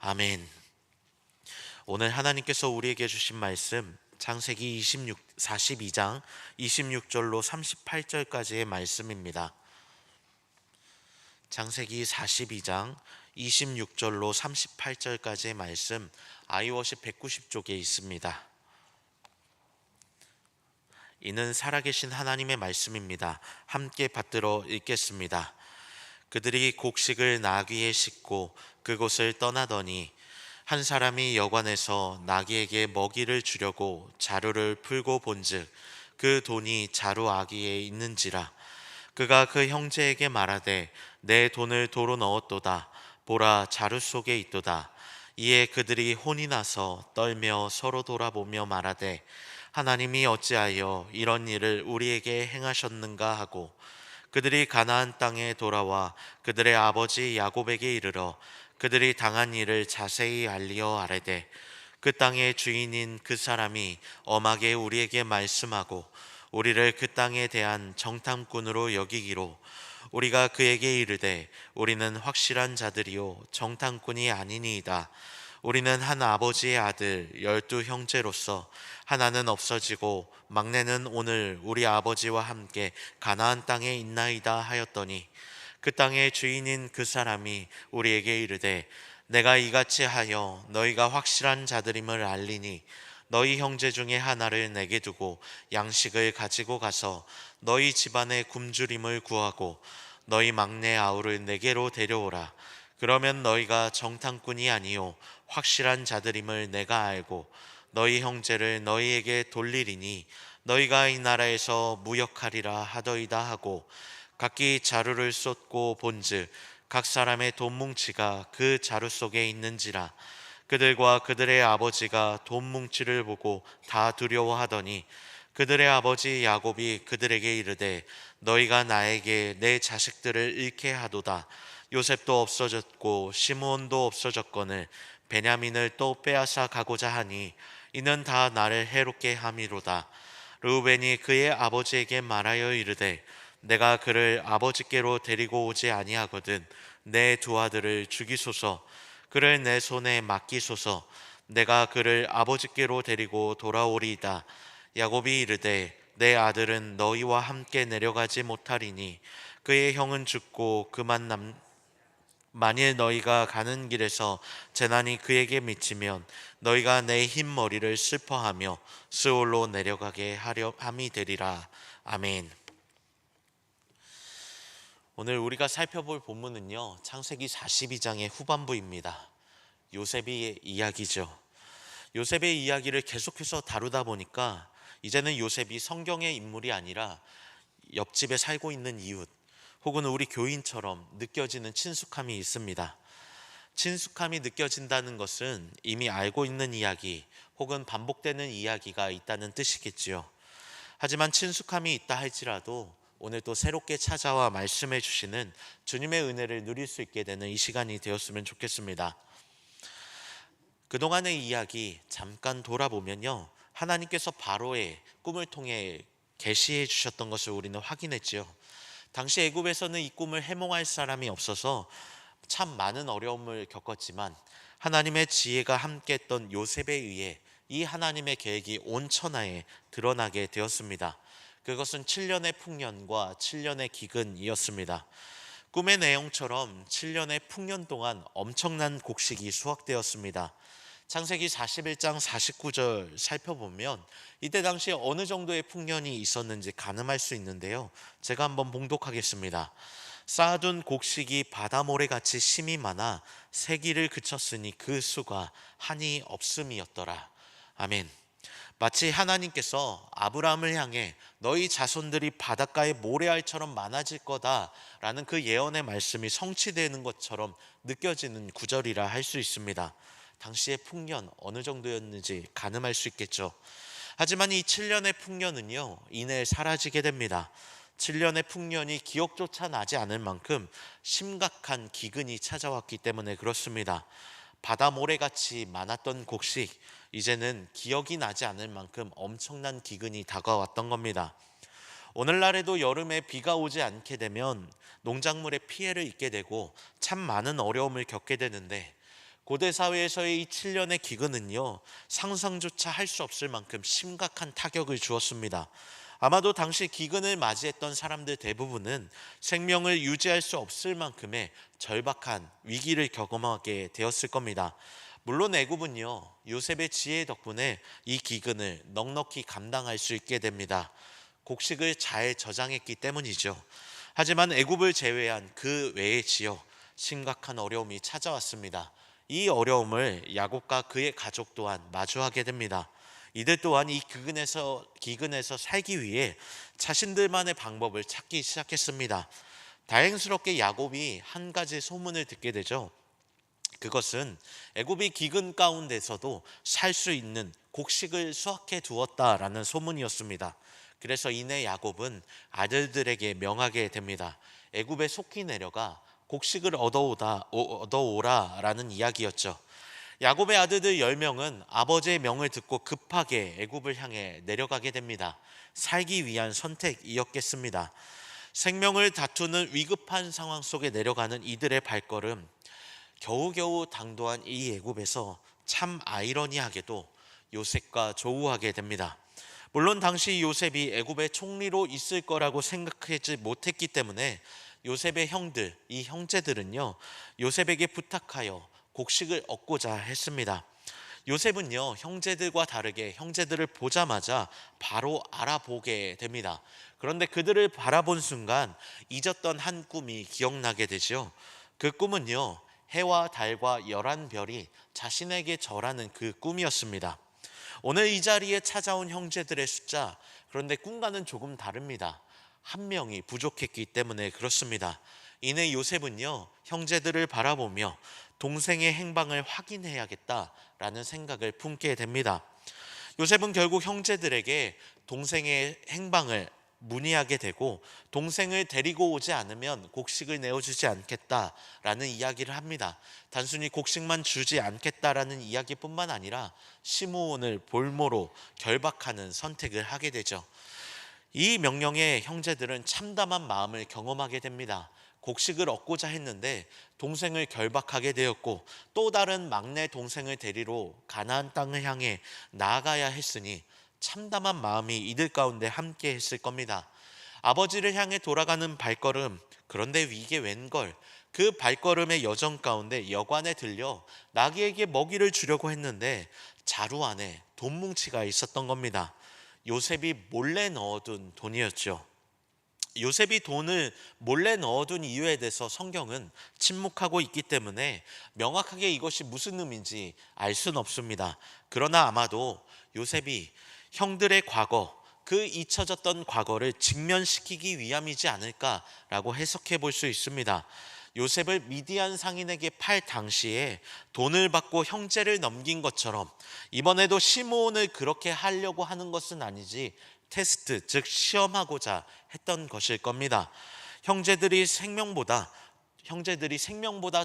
아멘. 오늘 하나님께서 우리에게 주신 말씀 창세기 42장 26절로 38절까지의 말씀입니다. 창세기 42장 26절로 38절까지의 말씀 아이워십 190쪽에 있습니다. 이는 살아계신 하나님의 말씀입니다. 함께 받들어 읽겠습니다. 그들이 곡식을 나귀에 싣고 그곳을 떠나더니 한 사람이 여관에서 나귀에게 먹이를 주려고 자루를 풀고 본즉 그 돈이 자루 아귀에 있는지라. 그가 그 형제에게 말하되 내 돈을 도로 넣었도다. 보라, 자루 속에 있도다. 이에 그들이 혼이 나서 떨며 서로 돌아보며 말하되 하나님이 어찌하여 이런 일을 우리에게 행하셨는가 하고 그들이 가나안 땅에 돌아와 그들의 아버지 야곱에게 이르러 그들이 당한 일을 자세히 알리어 아뢰되 그 땅의 주인인 그 사람이 엄하게 우리에게 말씀하고 우리를 그 땅에 대한 정탐꾼으로 여기기로 우리가 그에게 이르되 우리는 확실한 자들이요 정탐꾼이 아니니이다. 우리는 한 아버지의 아들 12 형제로서 하나는 없어지고 막내는 오늘 우리 아버지와 함께 가나안 땅에 있나이다 하였더니 그 땅의 주인인 그 사람이 우리에게 이르되 내가 이같이 하여 너희가 확실한 자들임을 알리니 너희 형제 중에 하나를 내게 두고 양식을 가지고 가서 너희 집안의 굶주림을 구하고 너희 막내 아우를 내게로 데려오라. 그러면 너희가 정탐꾼이 아니요 확실한 자들임을 내가 알고 너희 형제를 너희에게 돌리리니 너희가 이 나라에서 무역하리라 하더이다 하고 각기 자루를 쏟고 본즉 각 사람의 돈 뭉치가 그 자루 속에 있는지라. 그들과 그들의 아버지가 돈 뭉치를 보고 다 두려워하더니 그들의 아버지 야곱이 그들에게 이르되 너희가 나에게 내 자식들을 잃게 하도다. 요셉도 없어졌고 시므온도 없어졌거늘 베냐민을 또 빼앗아 가고자 하니 이는 다 나를 해롭게 함이로다. 르우벤이 그의 아버지에게 말하여 이르되 내가 그를 아버지께로 데리고 오지 아니하거든 내 두 아들을 죽이소서. 그를 내 손에 맡기소서. 내가 그를 아버지께로 데리고 돌아오리이다. 야곱이 이르되 내 아들은 너희와 함께 내려가지 못하리니 그의 형은 죽고 만일 너희가 가는 길에서 재난이 그에게 미치면 너희가 내 흰 머리를 슬퍼하며 스올로 내려가게 하려 함이 되리라. 아멘. 오늘 우리가 살펴볼 본문은요 창세기 42장의 후반부입니다. 요셉의 이야기죠. 요셉의 이야기를 계속해서 다루다 보니까 이제는 요셉이 성경의 인물이 아니라 옆집에 살고 있는 이웃 혹은 우리 교인처럼 느껴지는 친숙함이 있습니다. 친숙함이 느껴진다는 것은 이미 알고 있는 이야기 혹은 반복되는 이야기가 있다는 뜻이겠지요. 하지만 친숙함이 있다 할지라도 오늘 또 새롭게 찾아와 말씀해 주시는 주님의 은혜를 누릴 수 있게 되는 이 시간이 되었으면 좋겠습니다. 그동안의 이야기 잠깐 돌아보면요 하나님께서 바로의 꿈을 통해 계시해 주셨던 것을 우리는 확인했지요. 당시 애굽에서는 이 꿈을 해몽할 사람이 없어서 참 많은 어려움을 겪었지만 하나님의 지혜가 함께했던 요셉에 의해 이 하나님의 계획이 온 천하에 드러나게 되었습니다. 그것은 7년의 풍년과 7년의 기근이었습니다. 꿈의 내용처럼 7년의 풍년 동안 엄청난 곡식이 수확되었습니다. 창세기 41장 49절 살펴보면 이때 당시에 어느 정도의 풍년이 있었는지 가늠할 수 있는데요. 제가 한번 봉독하겠습니다. 쌓아둔 곡식이 바다 모래같이 심이 많아 세기를 그쳤으니 그 수가 한이 없음이었더라. 아멘. 마치 하나님께서 아브라함을 향해 너희 자손들이 바닷가의 모래알처럼 많아질 거다라는 그 예언의 말씀이 성취되는 것처럼 느껴지는 구절이라 할 수 있습니다. 당시의 풍년 어느 정도였는지 가늠할 수 있겠죠. 하지만 이 7년의 풍년은요 이내 사라지게 됩니다. 7년의 풍년이 기억조차 나지 않을 만큼 심각한 기근이 찾아왔기 때문에 그렇습니다. 바다 모래같이 많았던 곡식 이제는 기억이 나지 않을 만큼 엄청난 기근이 다가왔던 겁니다. 오늘날에도 여름에 비가 오지 않게 되면 농작물에 피해를 입게 되고 참 많은 어려움을 겪게 되는데 고대 사회에서의 이 7년의 기근은요, 상상조차 할 수 없을 만큼 심각한 타격을 주었습니다. 아마도 당시 기근을 맞이했던 사람들 대부분은 생명을 유지할 수 없을 만큼의 절박한 위기를 경험하게 되었을 겁니다. 물론 애굽은요, 요셉의 지혜 덕분에 이 기근을 넉넉히 감당할 수 있게 됩니다. 곡식을 잘 저장했기 때문이죠. 하지만 애굽을 제외한 그 외의 지역, 심각한 어려움이 찾아왔습니다. 이 어려움을 야곱과 그의 가족 또한 마주하게 됩니다. 이들 또한 이 기근에서 살기 위해 자신들만의 방법을 찾기 시작했습니다. 다행스럽게 야곱이 한 가지 소문을 듣게 되죠. 그것은 애굽이 기근 가운데서도 살 수 있는 곡식을 수확해 두었다라는 소문이었습니다. 그래서 이내 야곱은 아들들에게 명하게 됩니다. 애굽에 속히 내려가 곡식을 얻어오라라는 이야기였죠. 야곱의 아들들 10명은 아버지의 명을 듣고 급하게 애굽을 향해 내려가게 됩니다. 살기 위한 선택이었겠습니다. 생명을 다투는 위급한 상황 속에 내려가는 이들의 발걸음, 겨우겨우 당도한 이 애굽에서 참 아이러니하게도 요셉과 조우하게 됩니다. 물론 당시 요셉이 애굽의 총리로 있을 거라고 생각하지 못했기 때문에 요셉의 형들, 이 형제들은요, 요셉에게 부탁하여 곡식을 얻고자 했습니다. 요셉은요, 형제들과 다르게 형제들을 보자마자 바로 알아보게 됩니다. 그런데 그들을 바라본 순간 잊었던 한 꿈이 기억나게 되죠. 그 꿈은요, 해와 달과 11별이 자신에게 절하는 그 꿈이었습니다. 오늘 이 자리에 찾아온 형제들의 숫자, 그런데 꿈과는 조금 다릅니다. 한 명이 부족했기 때문에 그렇습니다. 이내 요셉은요, 형제들을 바라보며 동생의 행방을 확인해야겠다라는 생각을 품게 됩니다. 요셉은 결국 형제들에게 동생의 행방을 문의하게 되고, 동생을 데리고 오지 않으면 곡식을 내어주지 않겠다라는 이야기를 합니다. 단순히 곡식만 주지 않겠다라는 이야기뿐만 아니라 시므온을 볼모로 결박하는 선택을 하게 되죠. 이 명령에 형제들은 참담한 마음을 경험하게 됩니다. 곡식을 얻고자 했는데 동생을 결박하게 되었고, 또 다른 막내 동생을 데리러 가나안 땅을 향해 나아가야 했으니 참담한 마음이 이들 가운데 함께 했을 겁니다. 아버지를 향해 돌아가는 발걸음, 그런데 이게 웬걸, 그 발걸음의 여정 가운데 여관에 들려 나귀에게 먹이를 주려고 했는데 자루 안에 돈 뭉치가 있었던 겁니다. 요셉이 몰래 넣어둔 돈이었죠. 요셉이 돈을 몰래 넣어둔 이유에 대해서 성경은 침묵하고 있기 때문에 명확하게 이것이 무슨 의미인지 알 수는 없습니다. 그러나 아마도 요셉이 형들의 과거, 그 잊혀졌던 과거를 직면시키기 위함이지 않을까라고 해석해 볼 수 있습니다. 요셉을 미디안 상인에게 팔 당시에 돈을 받고 형제를 넘긴 것처럼 이번에도 시므온을 그렇게 하려고 하는 것은 아니지, 테스트, 즉 시험하고자 했던 것일 겁니다. 형제들이 생명보다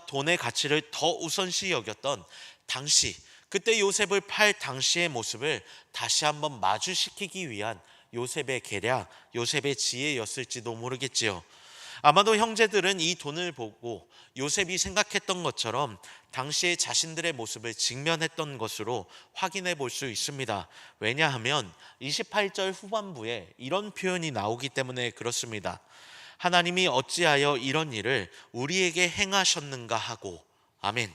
돈의 가치를 더 우선시 여겼던 당시, 그때 요셉을 팔 당시의 모습을 다시 한번 마주시키기 위한 요셉의 계략, 요셉의 지혜였을지도 모르겠지요. 아마도 형제들은 이 돈을 보고 요셉이 생각했던 것처럼 당시의 자신들의 모습을 직면했던 것으로 확인해 볼 수 있습니다. 왜냐하면 28절 후반부에 이런 표현이 나오기 때문에 그렇습니다. 하나님이 어찌하여 이런 일을 우리에게 행하셨는가 하고. 아멘.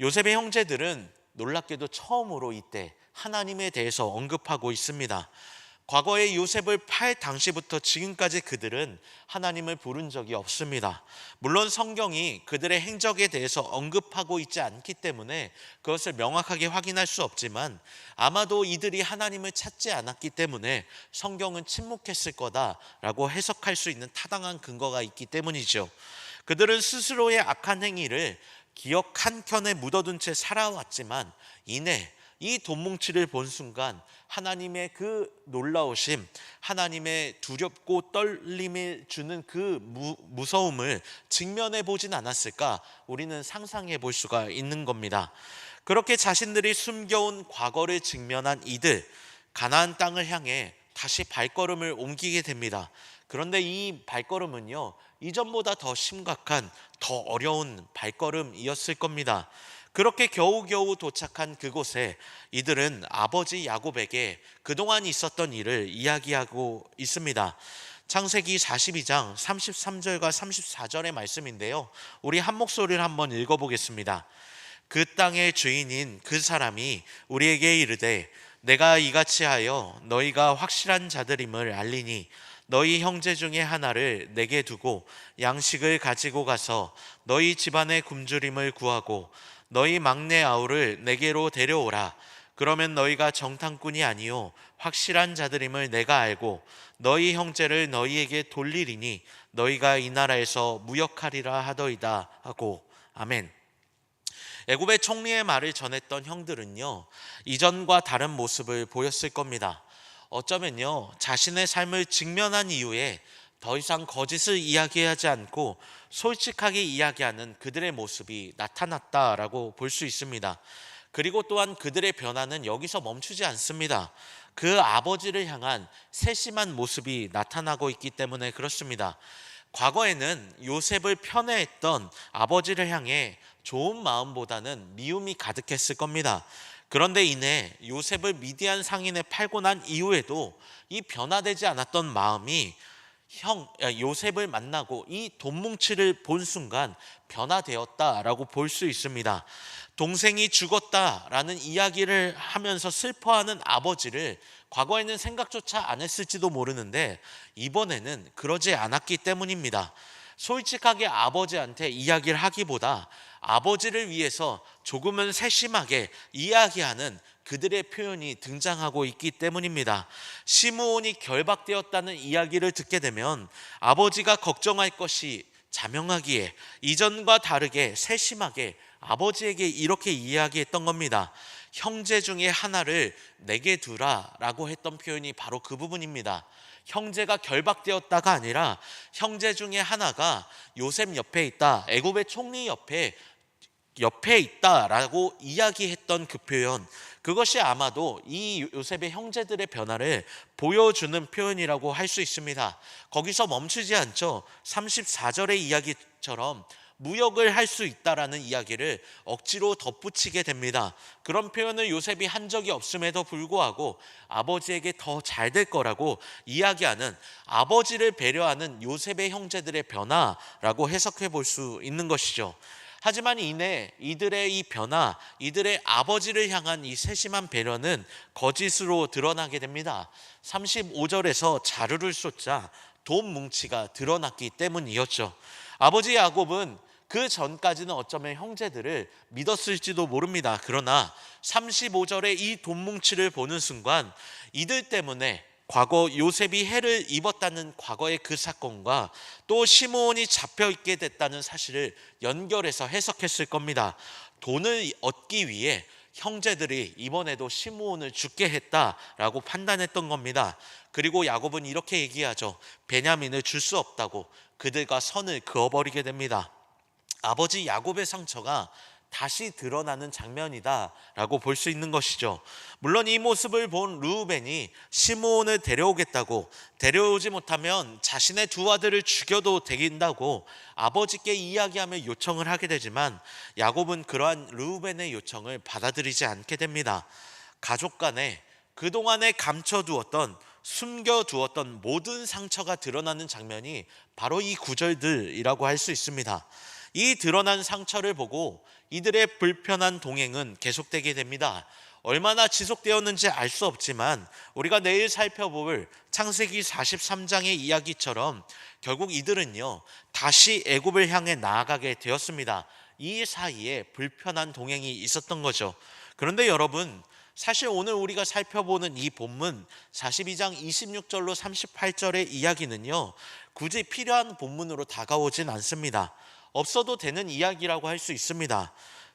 요셉의 형제들은 놀랍게도 처음으로 이때 하나님에 대해서 언급하고 있습니다. 과거에 요셉을 팔 당시부터 지금까지 그들은 하나님을 부른 적이 없습니다. 물론 성경이 그들의 행적에 대해서 언급하고 있지 않기 때문에 그것을 명확하게 확인할 수 없지만, 아마도 이들이 하나님을 찾지 않았기 때문에 성경은 침묵했을 거다라고 해석할 수 있는 타당한 근거가 있기 때문이죠. 그들은 스스로의 악한 행위를 기억 한켠에 묻어둔 채 살아왔지만, 이내 이 돈뭉치를 본 순간 하나님의 그 놀라우심, 하나님의 두렵고 떨림을 주는 그 무서움을 직면해 보진 않았을까, 우리는 상상해 볼 수가 있는 겁니다. 그렇게 자신들이 숨겨온 과거를 직면한 이들, 가나안 땅을 향해 다시 발걸음을 옮기게 됩니다. 그런데 이 발걸음은요, 이전보다 더 심각한, 더 어려운 발걸음이었을 겁니다. 그렇게 겨우겨우 도착한 그곳에 이들은 아버지 야곱에게 그동안 있었던 일을 이야기하고 있습니다. 창세기 42장 33절과 34절의 말씀인데요. 우리 한 목소리를 한번 읽어보겠습니다. 그 땅의 주인인 그 사람이 우리에게 이르되 내가 이같이 하여 너희가 확실한 자들임을 알리니 너희 형제 중에 하나를 내게 두고 양식을 가지고 가서 너희 집안의 굶주림을 구하고 너희 막내 아우를 내게로 데려오라. 그러면 너희가 정탐꾼이 아니요 확실한 자들임을 내가 알고 너희 형제를 너희에게 돌리리니 너희가 이 나라에서 무역하리라 하더이다 하고. 아멘. 애굽의 총리의 말을 전했던 형들은요, 이전과 다른 모습을 보였을 겁니다. 어쩌면요, 자신의 삶을 직면한 이후에 더 이상 거짓을 이야기하지 않고 솔직하게 이야기하는 그들의 모습이 나타났다라고 볼 수 있습니다. 그리고 또한 그들의 변화는 여기서 멈추지 않습니다. 그 아버지를 향한 세심한 모습이 나타나고 있기 때문에 그렇습니다. 과거에는 요셉을 편애했던 아버지를 향해 좋은 마음보다는 미움이 가득했을 겁니다. 그런데 이내 요셉을 미디안 상인에 팔고 난 이후에도 이 변화되지 않았던 마음이 요셉을 만나고 이 돈 뭉치를 본 순간 변화되었다라고 볼 수 있습니다. 동생이 죽었다라는 이야기를 하면서 슬퍼하는 아버지를 과거에는 생각조차 안 했을지도 모르는데 이번에는 그러지 않았기 때문입니다. 솔직하게 아버지한테 이야기를 하기보다 아버지를 위해서 조금은 세심하게 이야기하는 그들의 표현이 등장하고 있기 때문입니다. 시므온이 결박되었다는 이야기를 듣게 되면 아버지가 걱정할 것이 자명하기에 이전과 다르게 세심하게 아버지에게 이렇게 이야기했던 겁니다. 형제 중에 하나를 내게 두라 라고 했던 표현이 바로 그 부분입니다. 형제가 결박되었다가 아니라 형제 중에 하나가 요셉 옆에 있다, 애굽의 총리 옆에 있다라고 이야기했던 그 표현, 그것이 아마도 이 요셉의 형제들의 변화를 보여주는 표현이라고 할 수 있습니다. 거기서 멈추지 않죠. 34절의 이야기처럼 무역을 할 수 있다라는 이야기를 억지로 덧붙이게 됩니다. 그런 표현을 요셉이 한 적이 없음에도 불구하고 아버지에게 더 잘 될 거라고 이야기하는, 아버지를 배려하는 요셉의 형제들의 변화라고 해석해 볼 수 있는 것이죠. 하지만 이내 이들의 이 변화, 이들의 아버지를 향한 이 세심한 배려는 거짓으로 드러나게 됩니다. 35절에서 자루를 쏟자 돈 뭉치가 드러났기 때문이었죠. 아버지 야곱은 그 전까지는 어쩌면 형제들을 믿었을지도 모릅니다. 그러나 35절에 이 돈 뭉치를 보는 순간 이들 때문에 과거 요셉이 해를 입었다는 과거의 그 사건과 또 시므온이 잡혀있게 됐다는 사실을 연결해서 해석했을 겁니다. 돈을 얻기 위해 형제들이 이번에도 시므온을 죽게 했다라고 판단했던 겁니다. 그리고 야곱은 이렇게 얘기하죠. 베냐민을 줄 수 없다고 그들과 선을 그어버리게 됩니다. 아버지 야곱의 상처가 다시 드러나는 장면이다라고 볼 수 있는 것이죠. 물론 이 모습을 본 르우벤이 시므온을 데려오겠다고, 데려오지 못하면 자신의 두 아들을 죽여도 되긴다고 아버지께 이야기하며 요청을 하게 되지만 야곱은 그러한 르우벤의 요청을 받아들이지 않게 됩니다. 가족 간에 그동안에 감춰두었던, 숨겨두었던 모든 상처가 드러나는 장면이 바로 이 구절들이라고 할 수 있습니다. 이 드러난 상처를 보고 이들의 불편한 동행은 계속되게 됩니다. 얼마나 지속되었는지 알 수 없지만 우리가 내일 살펴볼 창세기 43장의 이야기처럼 결국 이들은요 다시 애굽을 향해 나아가게 되었습니다. 이 사이에 불편한 동행이 있었던 거죠. 그런데 여러분, 사실 오늘 우리가 살펴보는 이 본문 42장 26절로 38절의 이야기는요 굳이 필요한 본문으로 다가오진 않습니다. 없어도 되는 이야기라고 할 수 있습니다.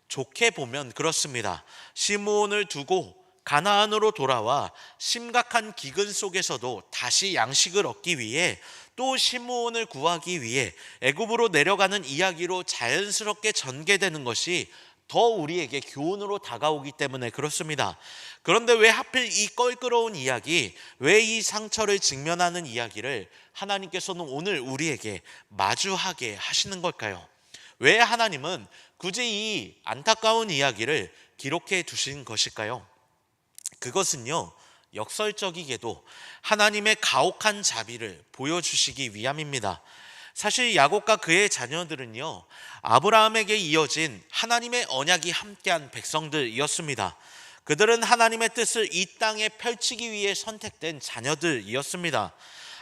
좋게 보면 그렇습니다. 시므온을 두고 가나안으로 돌아와 심각한 기근 속에서도 다시 양식을 얻기 위해, 또 시므온을 구하기 위해 애굽으로 내려가는 이야기로 자연스럽게 전개되는 것이 더 우리에게 교훈으로 다가오기 때문에 그렇습니다. 그런데 왜 하필 이 껄끄러운 이야기, 왜 이 상처를 직면하는 이야기를 하나님께서는 오늘 우리에게 마주하게 하시는 걸까요? 왜 하나님은 굳이 이 안타까운 이야기를 기록해 두신 것일까요? 그것은요, 역설적이게도 하나님의 가혹한 자비를 보여주시기 위함입니다. 사실 야곱과 그의 자녀들은요, 아브라함에게 이어진 하나님의 언약이 함께한 백성들이었습니다. 그들은 하나님의 뜻을 이 땅에 펼치기 위해 선택된 자녀들이었습니다.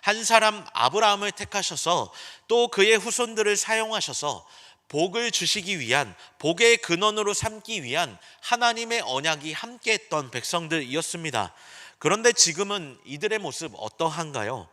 한 사람 아브라함을 택하셔서 또 그의 후손들을 사용하셔서 복을 주시기 위한, 복의 근원으로 삼기 위한 하나님의 언약이 함께했던 백성들이었습니다. 그런데 지금은 이들의 모습 어떠한가요?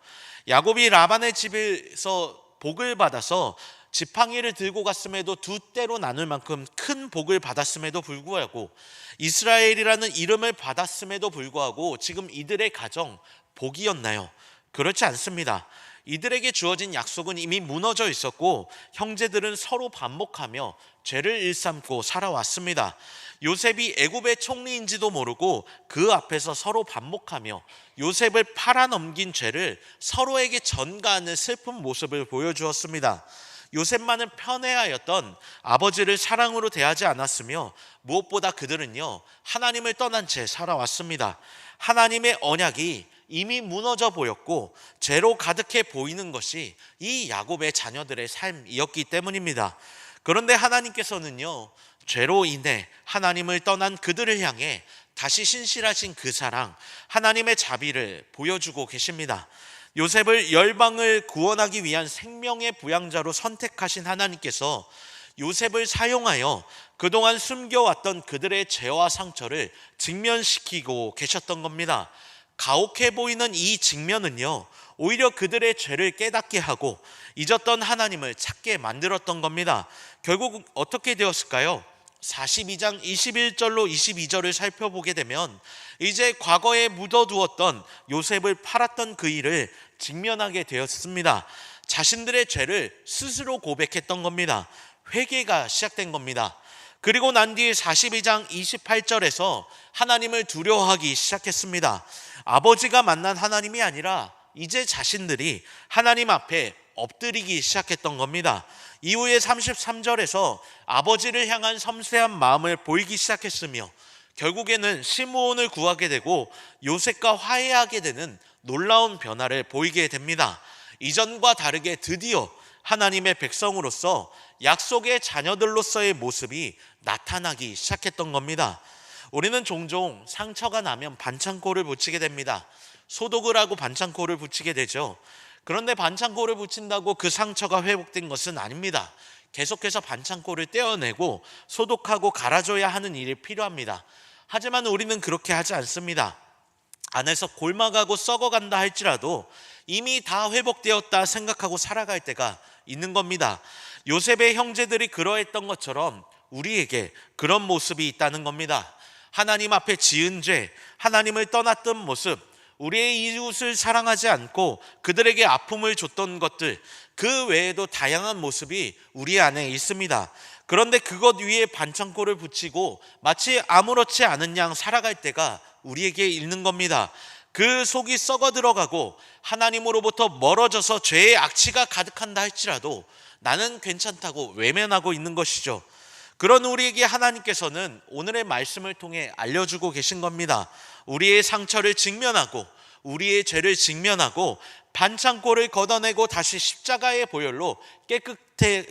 야곱이 라반의 집에서 복을 받아서 지팡이를 들고 갔음에도 두 때로 나눌 만큼 큰 복을 받았음에도 불구하고, 이스라엘이라는 이름을 받았음에도 불구하고 지금 이들의 가정 복이었나요? 그렇지 않습니다. 이들에게 주어진 약속은 이미 무너져 있었고, 형제들은 서로 반목하며 죄를 일삼고 살아왔습니다. 요셉이 애굽의 총리인지도 모르고 그 앞에서 서로 반목하며 요셉을 팔아넘긴 죄를 서로에게 전가하는 슬픈 모습을 보여주었습니다. 요셉만은 편애하였던 아버지를 사랑으로 대하지 않았으며, 무엇보다 그들은요, 하나님을 떠난 채 살아왔습니다. 하나님의 언약이 이미 무너져 보였고 죄로 가득해 보이는 것이 이 야곱의 자녀들의 삶이었기 때문입니다. 그런데 하나님께서는요, 죄로 인해 하나님을 떠난 그들을 향해 다시 신실하신 그 사랑, 하나님의 자비를 보여주고 계십니다. 요셉을 열방을 구원하기 위한 생명의 부양자로 선택하신 하나님께서 요셉을 사용하여 그동안 숨겨왔던 그들의 죄와 상처를 직면시키고 계셨던 겁니다. 가혹해 보이는 이 직면은요, 오히려 그들의 죄를 깨닫게 하고 잊었던 하나님을 찾게 만들었던 겁니다. 결국 어떻게 되었을까요? 42장 21절로 22절을 살펴보게 되면 이제 과거에 묻어두었던 요셉을 팔았던 그 일을 직면하게 되었습니다. 자신들의 죄를 스스로 고백했던 겁니다. 회개가 시작된 겁니다. 그리고 난 뒤에 42장 28절에서 하나님을 두려워하기 시작했습니다. 아버지가 만난 하나님이 아니라 이제 자신들이 하나님 앞에 엎드리기 시작했던 겁니다. 이후에 33절에서 아버지를 향한 섬세한 마음을 보이기 시작했으며, 결국에는 시므온을 구하게 되고 요셉과 화해하게 되는 놀라운 변화를 보이게 됩니다. 이전과 다르게 드디어 하나님의 백성으로서, 약속의 자녀들로서의 모습이 나타나기 시작했던 겁니다. 우리는 종종 상처가 나면 반창고를 붙이게 됩니다. 소독을 하고 반창고를 붙이게 되죠. 그런데 반창고를 붙인다고 그 상처가 회복된 것은 아닙니다. 계속해서 반창고를 떼어내고 소독하고 갈아줘야 하는 일이 필요합니다. 하지만 우리는 그렇게 하지 않습니다. 안에서 골마가고 썩어간다 할지라도 이미 다 회복되었다 생각하고 살아갈 때가 있는 겁니다. 요셉의 형제들이 그러했던 것처럼 우리에게 그런 모습이 있다는 겁니다. 하나님 앞에 지은 죄, 하나님을 떠났던 모습, 우리의 이웃을 사랑하지 않고 그들에게 아픔을 줬던 것들, 그 외에도 다양한 모습이 우리 안에 있습니다. 그런데 그것 위에 반창고를 붙이고 마치 아무렇지 않은 양 살아갈 때가 우리에게 있는 겁니다. 그 속이 썩어 들어가고 하나님으로부터 멀어져서 죄의 악취가 가득한다 할지라도 나는 괜찮다고 외면하고 있는 것이죠. 그런 우리에게 하나님께서는 오늘의 말씀을 통해 알려주고 계신 겁니다. 우리의 상처를 직면하고 우리의 죄를 직면하고 반창고를 걷어내고 다시 십자가의 보혈로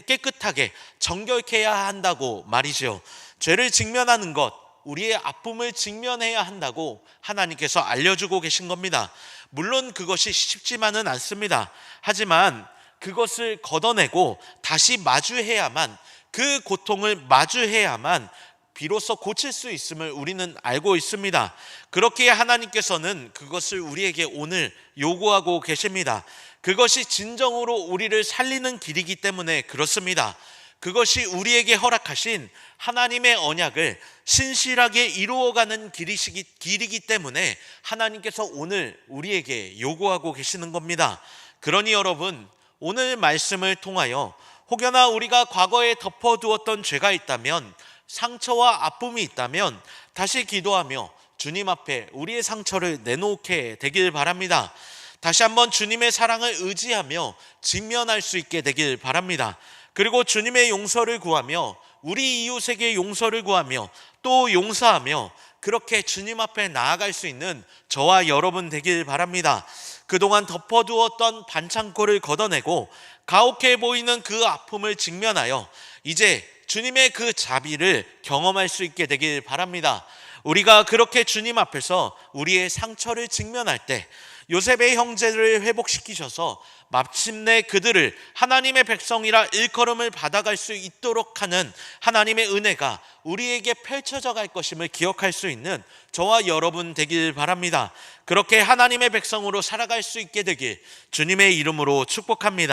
깨끗하게 정결케 해야 한다고 말이죠. 죄를 직면하는 것, 우리의 아픔을 직면해야 한다고 하나님께서 알려주고 계신 겁니다. 물론 그것이 쉽지만은 않습니다. 하지만 그것을 걷어내고 다시 마주해야만, 그 고통을 마주해야만 비로소 고칠 수 있음을 우리는 알고 있습니다. 그렇기에 하나님께서는 그것을 우리에게 오늘 요구하고 계십니다. 그것이 진정으로 우리를 살리는 길이기 때문에 그렇습니다. 그것이 우리에게 허락하신 하나님의 언약을 신실하게 이루어가는 길이기 때문에 하나님께서 오늘 우리에게 요구하고 계시는 겁니다. 그러니 여러분, 오늘 말씀을 통하여 혹여나 우리가 과거에 덮어두었던 죄가 있다면, 상처와 아픔이 있다면 다시 기도하며 주님 앞에 우리의 상처를 내놓게 되길 바랍니다. 다시 한번 주님의 사랑을 의지하며 직면할 수 있게 되길 바랍니다. 그리고 주님의 용서를 구하며 우리 이웃에게 용서를 구하며 또 용서하며 그렇게 주님 앞에 나아갈 수 있는 저와 여러분 되길 바랍니다. 그동안 덮어두었던 반창고를 걷어내고 가혹해 보이는 그 아픔을 직면하여 이제 주님의 그 자비를 경험할 수 있게 되길 바랍니다. 우리가 그렇게 주님 앞에서 우리의 상처를 직면할 때 요셉의 형제를 회복시키셔서 마침내 그들을 하나님의 백성이라 일컬음을 받아갈 수 있도록 하는 하나님의 은혜가 우리에게 펼쳐져 갈 것임을 기억할 수 있는 저와 여러분 되길 바랍니다. 그렇게 하나님의 백성으로 살아갈 수 있게 되길 주님의 이름으로 축복합니다.